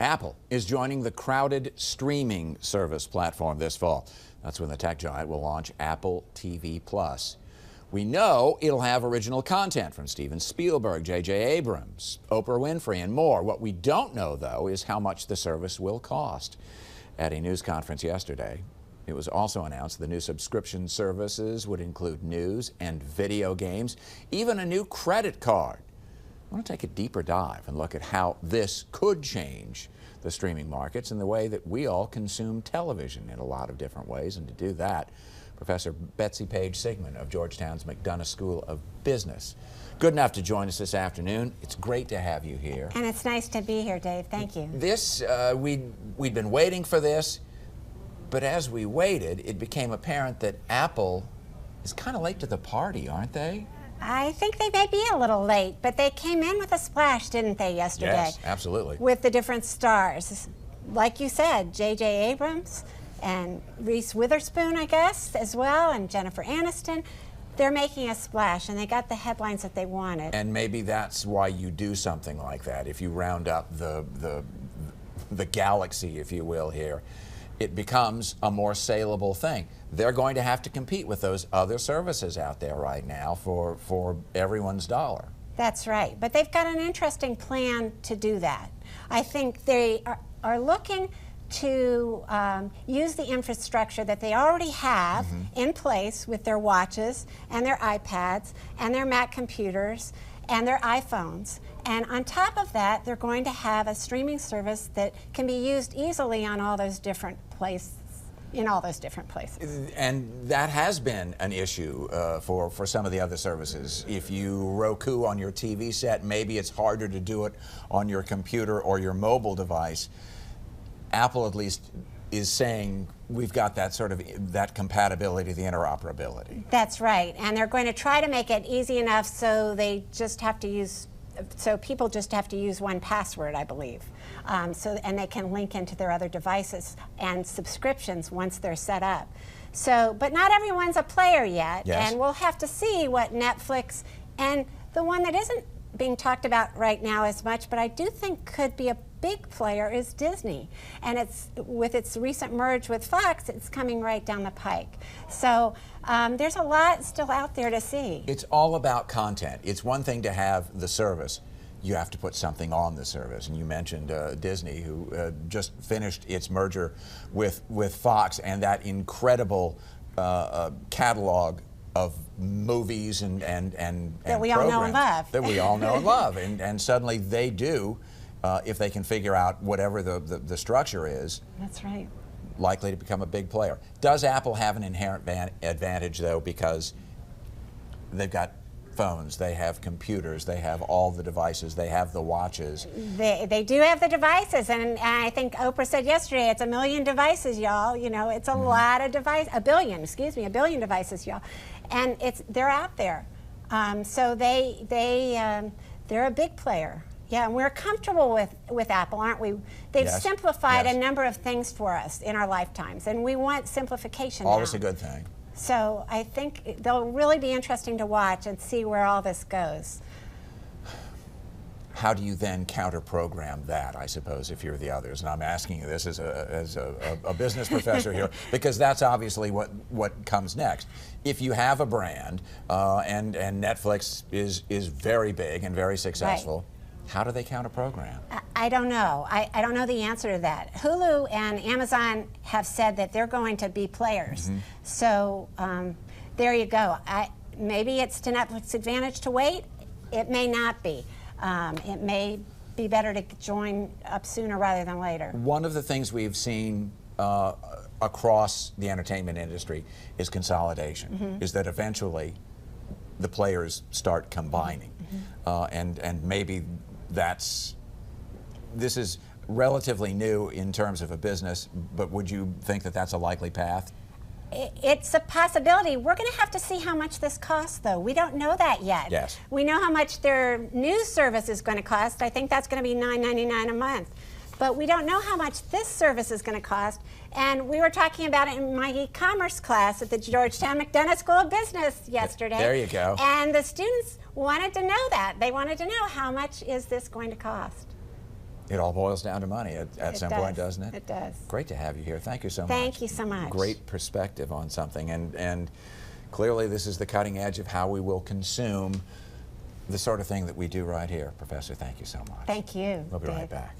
Apple is joining the crowded streaming service platform this fall. That's when the tech giant will launch Apple TV+. We know it'll have original content from Steven Spielberg, J.J. Abrams, Oprah Winfrey, and more. What we don't know, though, is how much the service will cost. At a news conference yesterday, it was also announced the new subscription services would include news and video games, even a new credit card. I want to take a deeper dive and look at how this could change the streaming markets and the way that we all consume television in a lot of different ways. And to do that, Professor Betsy Page Sigman of Georgetown's McDonough School of Business. Good enough to join us this afternoon. It's great to have you here. And it's nice to be here, Dave. Thank you. This, we'd been waiting for this, but as we waited, it became apparent that Apple is kind of late to the party, aren't they? I think they may be a little late, but they came in with a splash, didn't they, yesterday? Yes, absolutely. With the different stars. Like you said, J.J. Abrams and Reese Witherspoon, I guess, as well, and Jennifer Aniston. They're making a splash, and they got the headlines that they wanted. And maybe that's why you do something like that. If you round up the galaxy, if you will, here, it becomes a more saleable thing. They're going to have to compete with those other services out there right now for everyone's dollar. That's right. But they've got an interesting plan to do that. I think they are looking to use the infrastructure that they already have in place with their watches and their iPads and their Mac computers and their iPhones. And on top of that, they're going to have a streaming service that can be used easily on all those different places, in all those different places. And that has been an issue for some of the other services. If you Roku on your TV set, maybe it's harder to do it on your computer or your mobile device. Apple at least is saying we've got that sort of that compatibility, the interoperability. That's right, and they're going to try to make it easy enough so they just have to use, so people just have to use one password, I believe. And they can link into their other devices and subscriptions once they're set up. So, but not everyone's a player yet, yes. And we'll have to see what Netflix, and the one that isn't being talked about right now as much, but I do think could be a big player, is Disney. And it's, with its recent merge with Fox, it's coming right down the pike. So there's a lot still out there to see. It's all about content. It's one thing to have the service. You have to put something on the service. And you mentioned Disney, who just finished its merger with Fox, and that incredible catalog of movies and that we all know and love. That we all know and love. And suddenly they do, if they can figure out whatever the structure is. That's right. Likely to become a big player. Does Apple have an inherent advantage, though, because they've got phones, they have computers, they have all the devices, they have the watches? They do have the devices, and I think Oprah said yesterday, it's 1 million devices, y'all. You know, it's a lot of devices, a billion devices, y'all. And they're out there. So they're a big player. Yeah, and we're comfortable with Apple, aren't we? They've simplified a number of things for us in our lifetimes, and we want simplification now. Always a good thing. So I think they'll really be interesting to watch and see where all this goes. How do you then counter-program that, I suppose, if you're the others? And I'm asking you this as a business professor here, because that's obviously what comes next. If you have a brand, and Netflix is very big and very successful, right. How do they counter-program? I don't know. I don't know the answer to that. Hulu and Amazon have said that they're going to be players. So there you go. Maybe it's to Netflix's advantage to wait. It may not be. It may be better to join up sooner rather than later. One of the things we've seen across the entertainment industry is consolidation, is that eventually the players start combining. And maybe this is relatively new in terms of a business, but would you think that that's a likely path? It's a possibility. We're going to have to see how much this costs, though. We don't know that yet. Yes. We know how much their news service is going to cost. I think that's going to be $9.99 a month. But we don't know how much this service is going to cost. And we were talking about it in my e-commerce class at the Georgetown McDonough School of Business yesterday. There you go. And the students wanted to know that. They wanted to know, how much is this going to cost? It all boils down to money at some point, doesn't it? It does. Great to have you here. Thank you so much. Thank you so much. Great perspective on something, and clearly this is the cutting edge of how we will consume the sort of thing that we do right here. Professor, thank you so much. Thank you. We'll be Dave. right back.